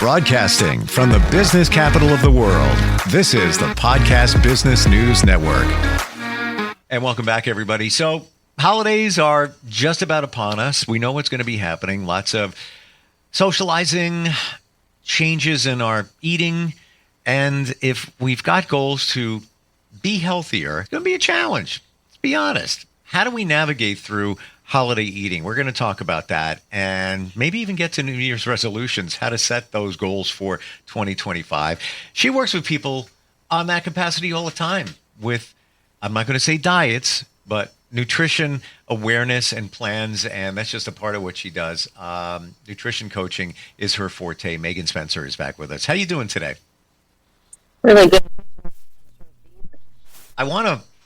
Broadcasting from the business capital of the world, this is the Podcast Business News Network. And welcome back, everybody. So, holidays are just about upon us. We know what's going to be happening. Lots of socializing, changes in our eating. And if we've got goals to be healthier, it's going to be a challenge. Let's be honest. How do we navigate through holiday eating? We're going to talk about that and maybe even get to New Year's resolutions, how to set those goals for 2025. She works with people on that capacity all the time with, I'm not going to say diets, but nutrition awareness and plans. And that's just a part of what she does. Nutrition coaching is her forte. Megan Spencer is back with us. How are you doing today? Really good.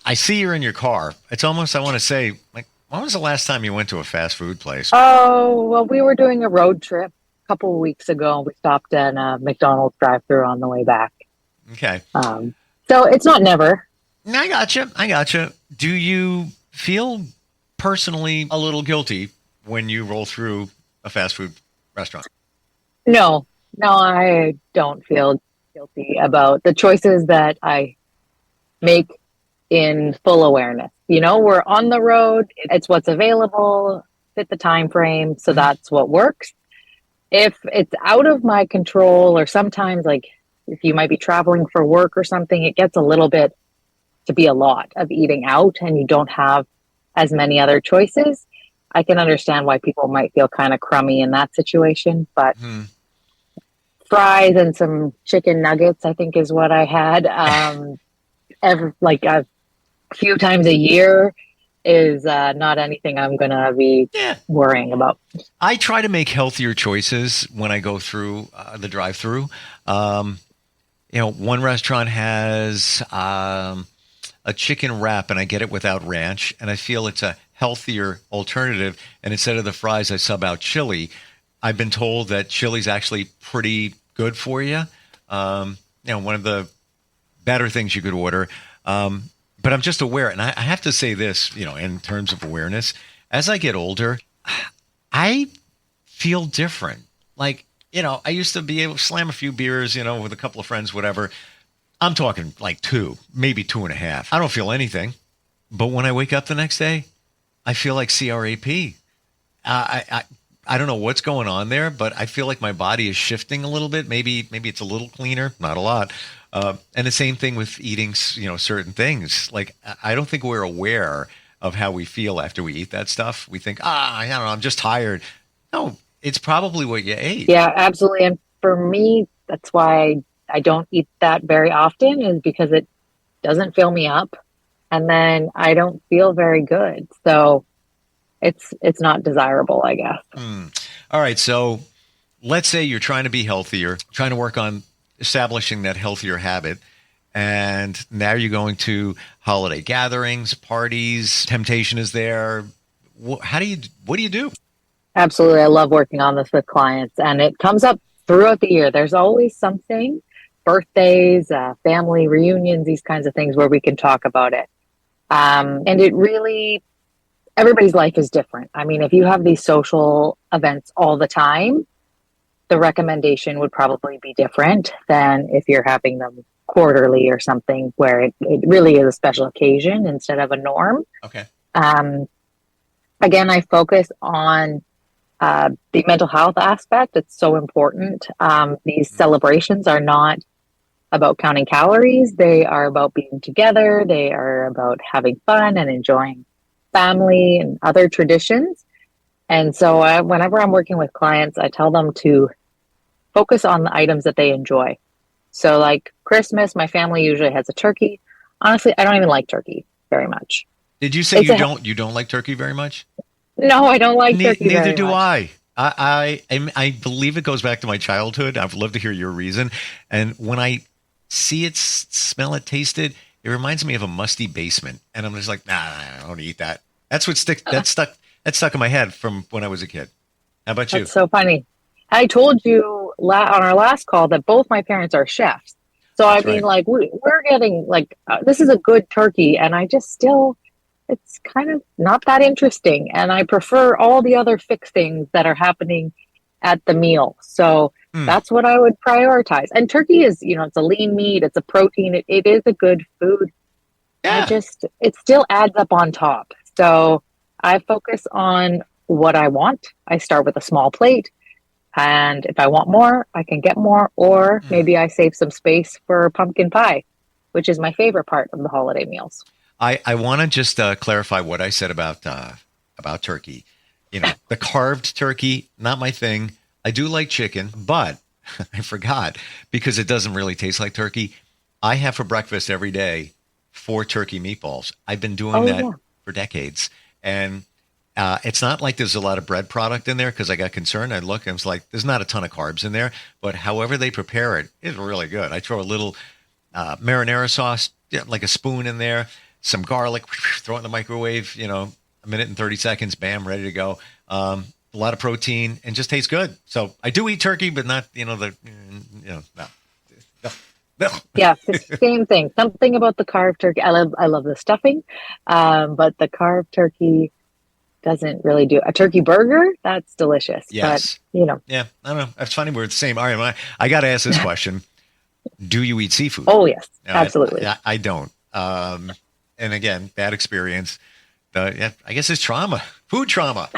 I see you're in your car. It's almost, I want to say, like, when was the last time you went to a fast food place? Oh, well, we were doing a road trip a couple of weeks ago. We stopped at a McDonald's drive-thru on the way back. Okay. So it's not never. I gotcha. Do you feel personally a little guilty when you roll through a fast food restaurant? No, I don't feel guilty about the choices that I make in full awareness. You know, we're on the road. It's what's available, fit the time frame. So that's what works. If it's out of my control, or sometimes like if you might be traveling for work or something, it gets a little bit to be a lot of eating out and you don't have as many other choices. I can understand why people might feel kind of crummy in that situation, but fries and some chicken nuggets, I think is what I had. A few times a year is not anything I'm going to be worrying about. I try to make healthier choices when I go through the drive-through. One restaurant has a chicken wrap, and I get it without ranch, and I feel it's a healthier alternative. And instead of the fries, I sub out chili. I've been told that chili's actually pretty good for you. One of the better things you could order. But I'm just aware, and I have to say this, in terms of awareness, as I get older, I feel different. Like, I used to be able to slam a few beers, with a couple of friends, whatever. I'm talking like 2, maybe 2.5. I don't feel anything. But when I wake up the next day, I feel like CRAP. I don't know what's going on there, but I feel like my body is shifting a little bit. Maybe it's a little cleaner, not a lot. And the same thing with eating, certain things. Like, I don't think we're aware of how we feel after we eat that stuff. We think, I don't know, I'm just tired. No, it's probably what you ate. Yeah, absolutely. And for me, that's why I don't eat that very often, is because it doesn't fill me up. And then I don't feel very good. So it's not desirable, I guess. All right. So let's say you're trying to be healthier, trying to work on establishing that healthier habit. And now you're going to holiday gatherings, parties, temptation is there. What do you do? Absolutely. I love working on this with clients, and it comes up throughout the year. There's always something, birthdays, family reunions, these kinds of things where we can talk about it. And it really, everybody's life is different. I mean, if you have these social events all the time, the recommendation would probably be different than if you're having them quarterly or something where it really is a special occasion instead of a norm. Okay. Again, I focus on the mental health aspect. It's so important. These celebrations are not about counting calories. They are about being together. They are about having fun and enjoying family and other traditions. And so whenever I'm working with clients, I tell them to focus on the items that they enjoy. So like Christmas, my family usually has a turkey. Honestly, I don't even like turkey very much. Did you say you don't like turkey very much? No, I don't like turkey very much. Neither do I. I believe it goes back to my childhood. I'd love to hear your reason. And when I see it, smell it, taste it, it reminds me of a musty basement. And I'm just like, nah, I don't eat that. That's what that stuck in my head from when I was a kid. How about you? That's so funny. I told you on our last call that both my parents are chefs. So I mean, like, we're getting like, this is a good turkey. And I just still, it's kind of not that interesting. And I prefer all the other fixings that are happening at the meal. So Hmm. That's what I would prioritize. And turkey is, it's a lean meat, it's a protein, it is a good food. Yeah. It still adds up on top. So I focus on what I want. I start with a small plate. And if I want more, I can get more. Or maybe I save some space for pumpkin pie, which is my favorite part of the holiday meals. I want to just clarify what I said about turkey. The carved turkey, not my thing. I do like chicken, but I forgot because it doesn't really taste like turkey. I have for breakfast every day 4 turkey meatballs. I've been doing that for decades. And it's not like there's a lot of bread product in there because I got concerned. I look and it's like, there's not a ton of carbs in there, but however they prepare it is really good. I throw a little marinara sauce, like a spoon in there, some garlic, throw it in the microwave, a minute and 30 seconds, bam, ready to go. A lot of protein and just tastes good. So I do eat turkey, but not, no. Yeah, same thing. Something about the carved turkey. I love the stuffing, but the carved turkey doesn't really do a turkey burger. That's delicious. Yes. But, Yeah, I don't know. It's funny. We're the same. All right. I got to ask this question. Do you eat seafood? Oh, yes, absolutely. I don't. And again, bad experience. I guess it's trauma, food trauma.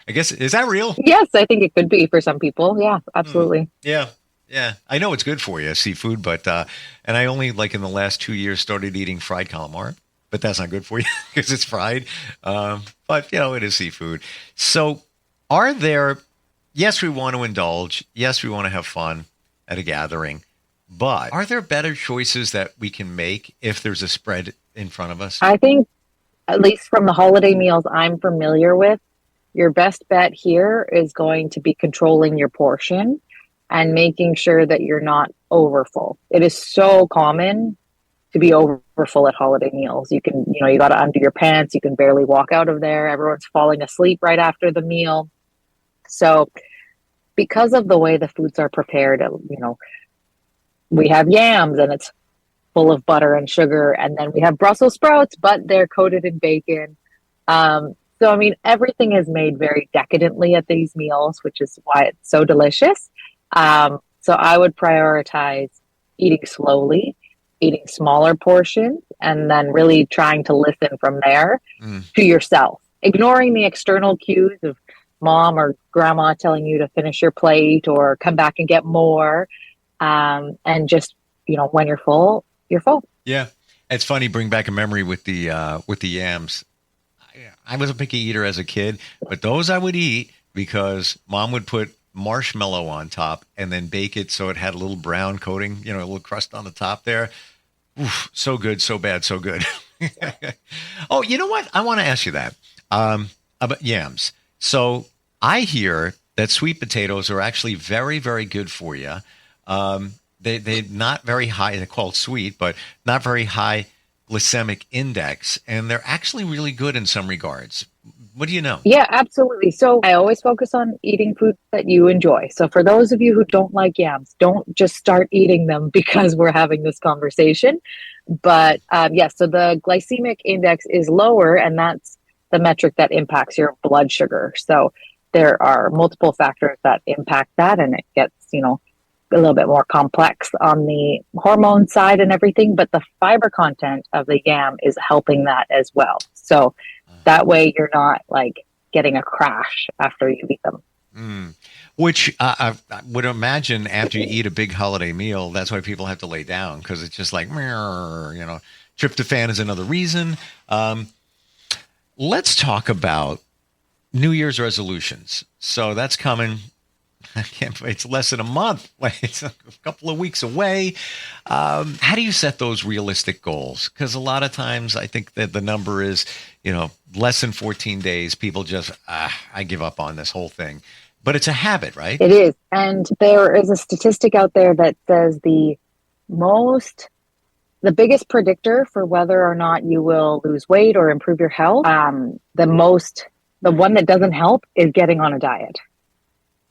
I guess, is that real? Yes, I think it could be for some people. Yeah, absolutely. Yeah. Yeah. I know it's good for you, seafood, but, and I only in the last 2 years started eating fried calamari, but that's not good for you because it's fried. But it is seafood. So yes, we want to indulge. Yes, we want to have fun at a gathering, but are there better choices that we can make if there's a spread in front of us? I think, at least from the holiday meals I'm familiar with, your best bet here is going to be controlling your portion and making sure that you're not overfull. It is so common to be overfull at holiday meals. You got to undo your pants. You can barely walk out of there. Everyone's falling asleep right after the meal. So because of the way the foods are prepared, we have yams and it's full of butter and sugar. And then we have Brussels sprouts, but they're coated in bacon. Everything is made very decadently at these meals, which is why it's so delicious. So I would prioritize eating slowly, eating smaller portions, and then really trying to listen from there to yourself, ignoring the external cues of mom or grandma telling you to finish your plate or come back and get more. And just, when you're full, you're full. Yeah. It's funny, bring back a memory with the yams. I was a picky eater as a kid, but those I would eat because mom would put marshmallow on top and then bake it so it had a little brown coating, a little crust on the top there. Oof, so good, so bad, so good. Oh, you know what? I want to ask you that about yams. So I hear that sweet potatoes are actually very, very good for you. They're not very high. They're called sweet, but not very high glycemic index, and they're actually really good in some regards. What do you know? Yeah, absolutely. So I always focus on eating food that you enjoy. So for those of you who don't like yams, don't just start eating them because we're having this conversation. But yes, so the glycemic index is lower, and that's the metric that impacts your blood sugar. So there are multiple factors that impact that, and it gets, a little bit more complex on the hormone side and everything, but the fiber content of the yam is helping that as well. So that way you're not getting a crash after you eat them. Which I would imagine after you eat a big holiday meal, that's why people have to lay down because it's just tryptophan is another reason. Let's talk about New Year's resolutions. So that's coming. It's less than a month. It's a couple of weeks away. How do you set those realistic goals? Because a lot of times I think that the number is, less than 14 days. People just, I give up on this whole thing. But it's a habit, right? It is. And there is a statistic out there that says the biggest predictor for whether or not you will lose weight or improve your health, the one that doesn't help is getting on a diet.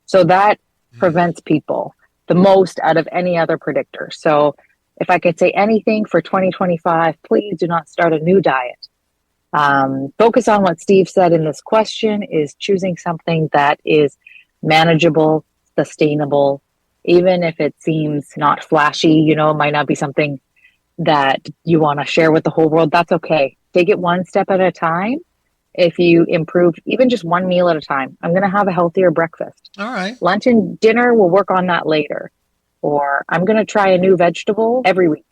So that prevents people the most out of any other predictor. So if I could say anything for 2025, please do not start a new diet. Focus on what Steve said in this question is choosing something that is manageable, sustainable, even if it seems not flashy, you know, it might not be something that you want to share with the whole world. That's okay. Take it one step at a time. If you improve even just one meal at a time, I'm going to have a healthier breakfast. All right. Lunch and dinner, we'll work on that later. Or I'm going to try a new vegetable every week.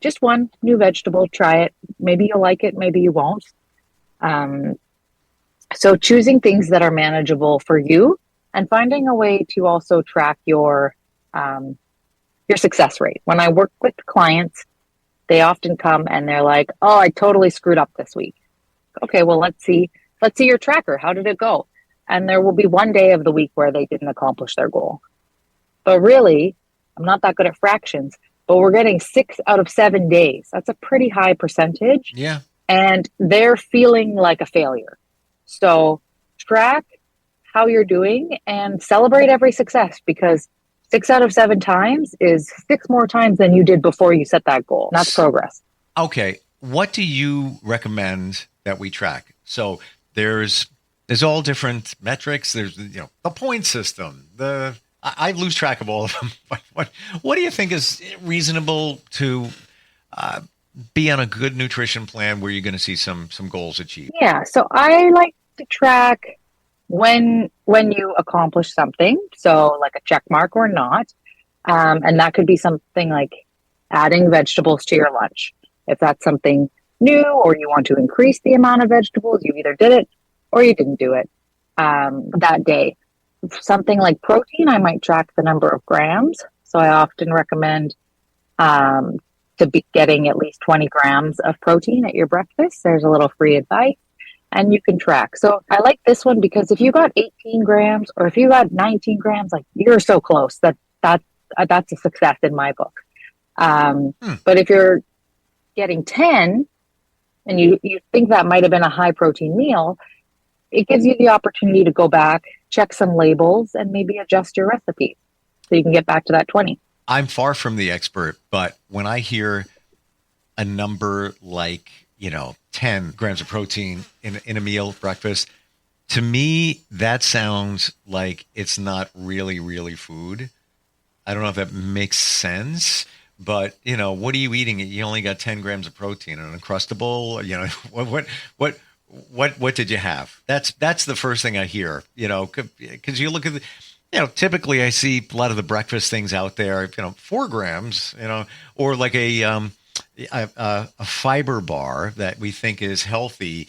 Just one new vegetable, try it. Maybe you'll like it, maybe you won't. So choosing things that are manageable for you and finding a way to also track your success rate. When I work with clients, they often come and they're like, "Oh, I totally screwed up this week." Okay, well, let's see your tracker. How did it go? And there will be one day of the week where they didn't accomplish their goal. But really, I'm not that good at fractions, but we're getting 6 out of 7 days. That's a pretty high percentage. Yeah. And they're feeling like a failure. So track how you're doing and celebrate every success, because 6 out of 7 times is 6 more times than you did before you set that goal. That's progress. Okay. What do you recommend that we track? So there's all different metrics. There's, the point system. I lose track of all of them. What do you think is reasonable to be on a good nutrition plan where you're going to see some goals achieved? Yeah. So I like to track when you accomplish something. So like a check mark or not. And that could be something like adding vegetables to your lunch. If that's something new or you want to increase the amount of vegetables, you either did it or you didn't do it that day. Something like protein, I might track the number of grams. So I often recommend to be getting at least 20 grams of protein at your breakfast. There's a little free advice and you can track. So I like this one because if you got 18 grams or if you got 19 grams, like you're so close that's a success in my book. But if you're getting 10 and you think that might have been a high protein meal, it gives you the opportunity to go back, check some labels, and maybe adjust your recipe so you can get back to that 20. I'm far from the expert, but when I hear a number like, 10 grams of protein in a meal, breakfast, to me, that sounds like it's not really food. I don't know if that makes sense, but, what are you eating? You only got 10 grams of protein, an Uncrustable, what did you have? That's the first thing I hear, because you look at typically I see a lot of the breakfast things out there, 4 grams, or like a fiber bar that we think is healthy.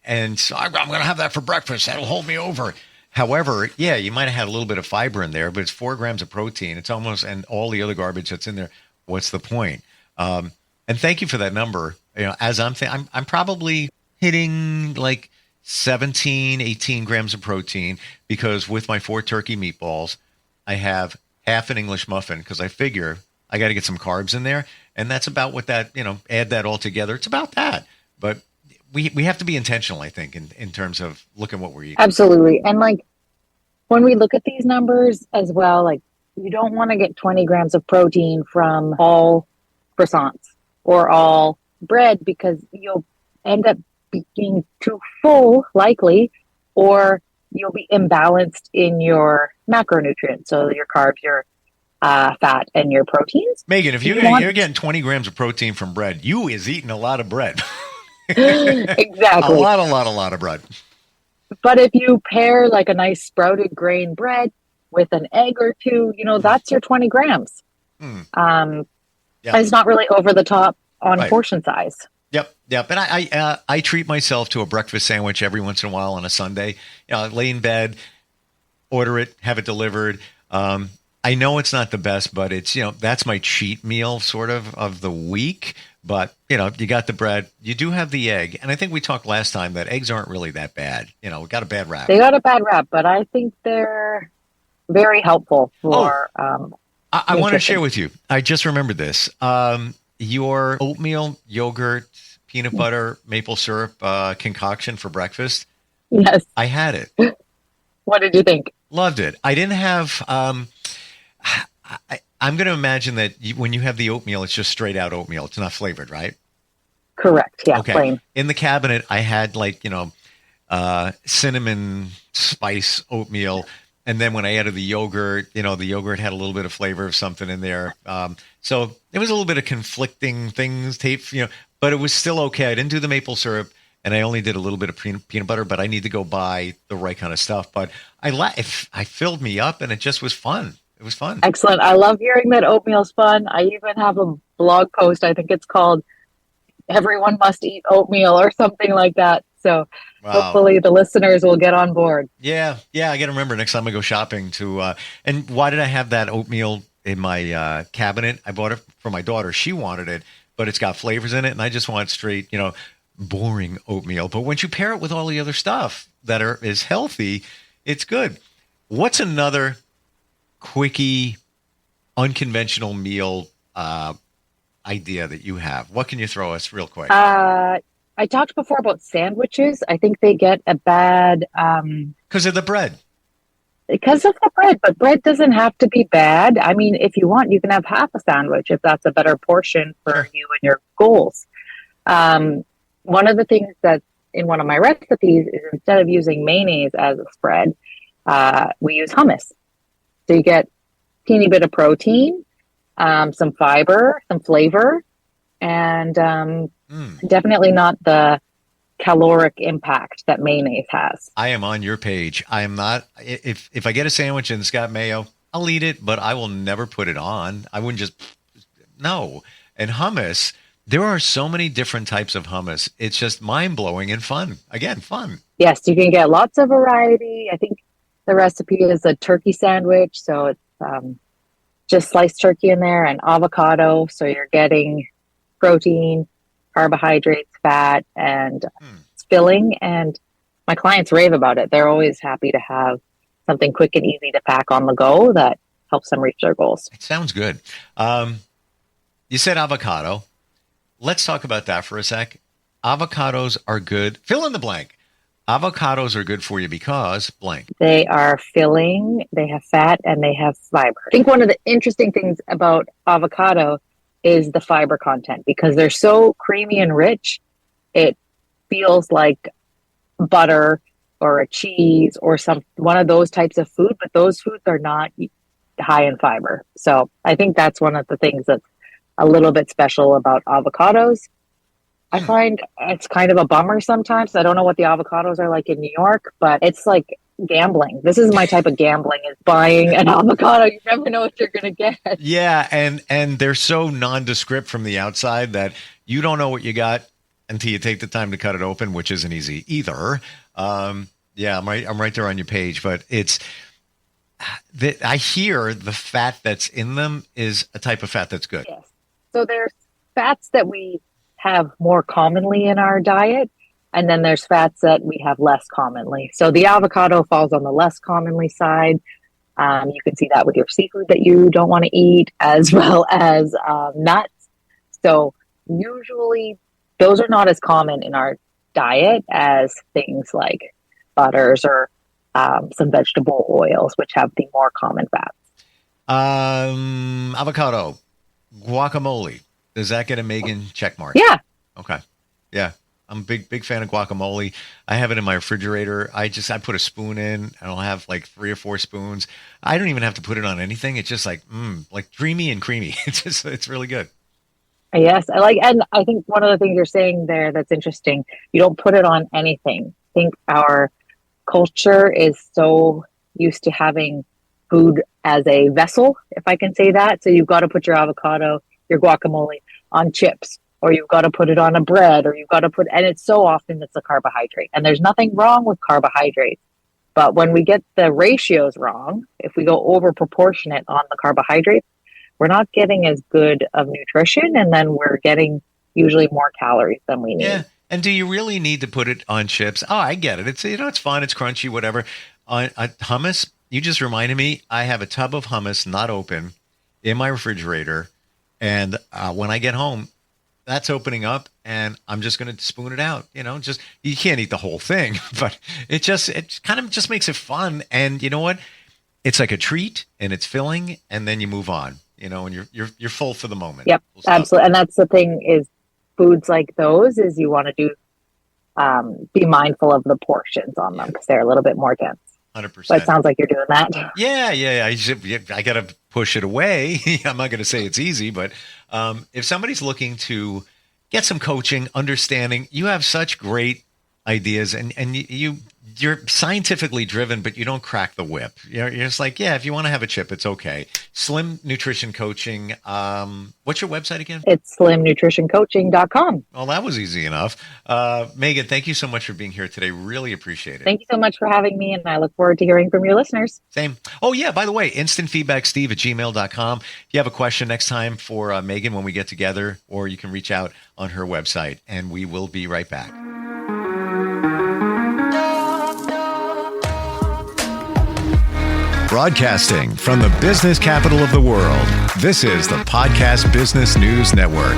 And so I'm going to have that for breakfast. That'll hold me over. However, yeah, you might have had a little bit of fiber in there, but it's 4 grams of protein. It's almost, and all the other garbage that's in there. What's the point? And thank you for that number. As I'm probably hitting like 17, 18 grams of protein, because with my 4 turkey meatballs, I have half an English muffin because I figure I got to get some carbs in there. And that's about what that, add that all together. It's about that. But we have to be intentional, I think, in terms of looking what we're eating. Absolutely. And like when we look at these numbers as well, like you don't want to get 20 grams of protein from all croissants or all bread, because you'll end up being too full, likely, or you'll be imbalanced in your macronutrients. So your carbs, your fat, and your proteins. Megan, if you're getting 20 grams of protein from bread, you is eating a lot of bread. Exactly. A lot of bread. But if you pair like a nice sprouted grain bread with an egg or two, that's your 20 grams. Yeah. It's not really over the top on portion size. Yep. And I treat myself to a breakfast sandwich every once in a while on a Sunday. Lay in bed, order it, have it delivered. I know it's not the best, but it's, that's my cheat meal sort of the week. But, you got the bread, you do have the egg. And I think we talked last time that eggs aren't really that bad. We got a bad rap. They got a bad rap, but I think they're very helpful for I want to share with you. I just remembered this. Your oatmeal, yogurt, peanut butter, maple syrup concoction for breakfast. Yes. I had it. What did you think? Loved it. I didn't have... I'm going to imagine that when you have the oatmeal, it's just straight out oatmeal. It's not flavored, right? Correct. Yeah. Okay. Plain. In the cabinet, I had cinnamon spice oatmeal. And then when I added the yogurt, the yogurt had a little bit of flavor of something in there. So it was a little bit of conflicting things, but it was still okay. I didn't do the maple syrup, and I only did a little bit of peanut butter, but I need to go buy the right kind of stuff. But I filled me up, and it just was fun. It was fun. Excellent. I love hearing that oatmeal's fun. I even have a blog post. I think it's called "Everyone Must Eat Oatmeal" or something like that. So hopefully the listeners will get on board. Yeah. I got to remember next time I go shopping to. And why did I have that oatmeal in my cabinet? I bought it for my daughter. She wanted it, but it's got flavors in it, and I just want straight, boring oatmeal. But once you pair it with all the other stuff that is healthy, it's good. What's another quickie, unconventional meal idea that you have? What can you throw us real quick? I talked before about sandwiches. I think they get a bad because of the bread. Because of the bread, but bread doesn't have to be bad. I mean, if you want, you can have half a sandwich if that's a better portion for you and your goals. One of the things that's in one of my recipes is instead of using mayonnaise as a spread, we use hummus. So you get a teeny bit of protein, some fiber, some flavor, and definitely not the caloric impact that mayonnaise has. I am on your page. I am not. If I get a sandwich and it's got mayo, I'll eat it, but I will never put it on. I wouldn't no. And hummus, there are so many different types of hummus. It's just mind-blowing and fun. Again, fun. Yes, you can get lots of variety. I think the recipe is a turkey sandwich. So it's just sliced turkey in there and avocado. So you're getting protein, carbohydrates, fat, and it's filling. And my clients rave about it. They're always happy to have something quick and easy to pack on the go that helps them reach their goals. It sounds good. You said avocado. Let's talk about that for a sec. Avocados are good. Fill in the blank. Avocados are good for you because blank. They are filling, they have fat, and they have fiber. I think one of the interesting things about avocado is the fiber content because they're so creamy and rich. It feels like butter or a cheese or one of those types of food, but those foods are not high in fiber. So I think that's one of the things that's a little bit special about avocados. I find it's kind of a bummer sometimes. I don't know what the avocados are like in New York, but it's like gambling. This is my type of gambling, is buying an avocado. You never know what you're going to get. Yeah, and they're so nondescript from the outside that you don't know what you got until you take the time to cut it open, which isn't easy either. Yeah, I'm right there on your page, but I hear the fat that's in them is a type of fat that's good. Yes. So there's fats that we have more commonly in our diet, and then there's fats that we have less commonly. So the avocado falls on the less commonly side. You can see that with your seafood that you don't want to eat, as well as nuts. So usually those are not as common in our diet as things like butters or some vegetable oils, which have the more common fats. Avocado, guacamole. Does that get a Megan check mark? Yeah. Okay. Yeah. I'm a big fan of guacamole. I have it in my refrigerator. I put a spoon in and I'll have like 3 or 4 spoons. I don't even have to put it on anything. It's just like dreamy and creamy. It's really good. Yes. And I think one of the things you're saying there that's interesting, you don't put it on anything. I think our culture is so used to having food as a vessel, if I can say that. So you've got to put your avocado, your guacamole on chips, or you've got to put it on a bread, or you've got to and it's so often it's a carbohydrate. And there's nothing wrong with carbohydrates. But when we get the ratios wrong, if we go over proportionate on the carbohydrates, we're not getting as good of nutrition. And then we're getting usually more calories than we need. Yeah. And do you really need to put it on chips? Oh, I get it. It's, it's fun. It's crunchy, whatever. On hummus, you just reminded me, I have a tub of hummus not open in my refrigerator. And when I get home, that's opening up and I'm just going to spoon it out. You can't eat the whole thing, but it kind of just makes it fun. And you know what? It's like a treat and it's filling, and then you move on, and you're full for the moment. Yep, absolutely. And that's the thing is foods like those is you want to be mindful of the portions on them because they're a little bit more dense. 100%. But it sounds like you're doing that. Yeah. I got to push it away. I'm not going to say it's easy, but if somebody's looking to get some coaching, understanding, you have such great ideas, and you're scientifically driven, but you don't crack the whip. You're just like, yeah, if you want to have a chip, it's okay. Slim Nutrition Coaching. What's your website again? It's slimnutritioncoaching.com. Well, that was easy enough. Megan, thank you so much for being here today. Really appreciate it. Thank you so much for having me, and I look forward to hearing from your listeners. Same. Oh, yeah, by the way, instantfeedbacksteve@gmail.com. If you have a question next time for Megan when we get together, or you can reach out on her website, and we will be right back. Broadcasting from the business capital of the world, this is the Podcast Business News Network.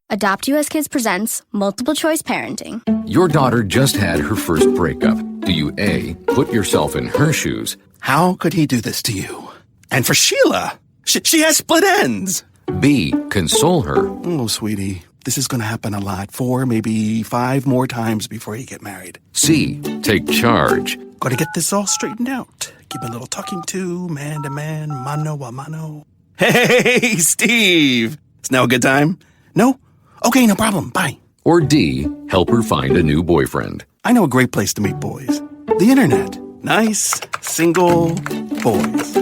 Adopt US Kids presents Multiple Choice Parenting. Your daughter just had her first breakup. Do you A, put yourself in her shoes? How could he do this to you? And for Sheila, she has split ends. B, console her? Oh, sweetie, this is going to happen a lot. 4, maybe 5 more times before you get married. C, take charge? Got to get this all straightened out. Give a little talking to, man to man, mano a mano. Hey, Steve! Is now a good time? No? Okay, no problem. Bye. Or D, help her find a new boyfriend? I know a great place to meet boys. The internet. Nice, single boys.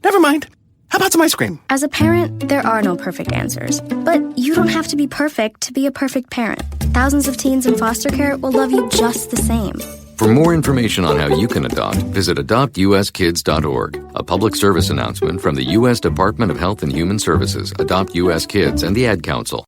Never mind. How about some ice cream? As a parent, there are no perfect answers. But you don't have to be perfect to be a perfect parent. Thousands of teens in foster care will love you just the same. For more information on how you can adopt, visit adoptuskids.org. A public service announcement from the U.S. Department of Health and Human Services, Adopt U.S. Kids, and the Ad Council.